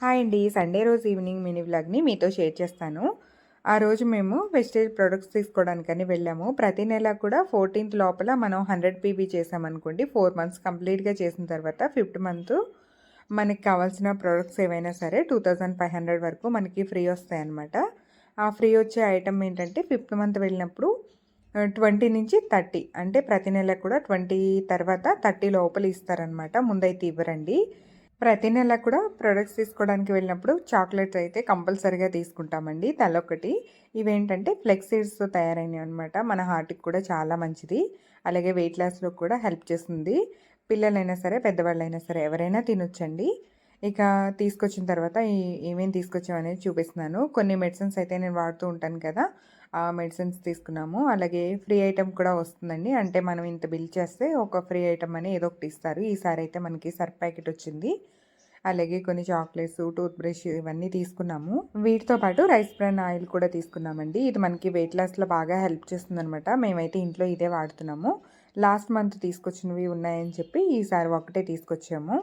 Hi అండి. Sunday రోజు evening mini వ్లాగ్‌ని మీతో షేర్ చేస్తాను. ఆ రోజు మేము వెజిటేజ్ ప్రొడక్ట్స్ తీసుకోవడానికని వెళ్ళాము. ప్రతి నెల కూడా 14థ్ లోపల మనం 100 పీబీ చేసామనుకోండి, 4 మంత్స్ కంప్లీట్‌గా చేసిన తర్వాత ఫిఫ్త్ మంత్ మనకి కావాల్సిన ప్రొడక్ట్స్ ఏవైనా సరే 2500 వరకు మనకి ఫ్రీ వస్తాయన్నమాట. ఆ ఫ్రీ వచ్చే ఐటెమ్ ఏంటంటే ఫిఫ్త్ మంత్ వెళ్ళినప్పుడు 20 నుంచి 30 అంటే ప్రతి నెల కూడా 20 తర్వాత 30 లోపల ఇస్తారనమాట. ముందైతే ఇవ్వరండి. ప్రతి నెల కూడా ప్రొడక్ట్స్ తీసుకోవడానికి వెళ్ళినప్పుడు చాక్లెట్స్ అయితే కంపల్సరీగా తీసుకుంటామండి తలొకటి. ఇవేంటంటే ఫ్లెక్స్ సీడ్స్‌తో తయారైనవి అనమాట. మన హార్ట్‌కి కూడా చాలా మంచిది. అలాగే వెయిట్ లాస్‌లో కూడా హెల్ప్ చేస్తుంది. పిల్లలైనా సరే, పెద్దవాళ్ళైనా సరే ఎవరైనా తినొచ్చండి. ఇక తీసుకొచ్చిన తర్వాత ఏమేమి తీసుకొచ్చామనేది చూపిస్తున్నాను. కొన్ని మెడిసిన్స్ అయితే నేను వాడుతూ ఉంటాను కదా! ఆ మెడిసిన్స్ తీసుకున్నాము. అలాగే ఫ్రీ ఐటెమ్ కూడా వస్తుందండి. అంటే మనం ఇంత బిల్ చేస్తే ఒక ఫ్రీ ఐటెమ్ అని ఏదో ఒకటి ఇస్తారు. ఈసారి అయితే మనకి సర్ఫ్ ప్యాకెట్ వచ్చింది. అలాగే కొన్ని చాక్లెట్స్, టూత్ బ్రష్ ఇవన్నీ తీసుకున్నాము. వీటితో పాటు రైస్ బ్రాన్ ఆయిల్ కూడా తీసుకున్నామండి. ఇది మనకి వెయిట్ లాస్‌లో బాగా హెల్ప్ చేస్తుందనమాట. మేమైతే ఇంట్లో ఇదే వాడుతున్నాము. లాస్ట్ మంత్ తీసుకొచ్చినవి ఉన్నాయని చెప్పి ఈసారి ఒకటే తీసుకొచ్చాము.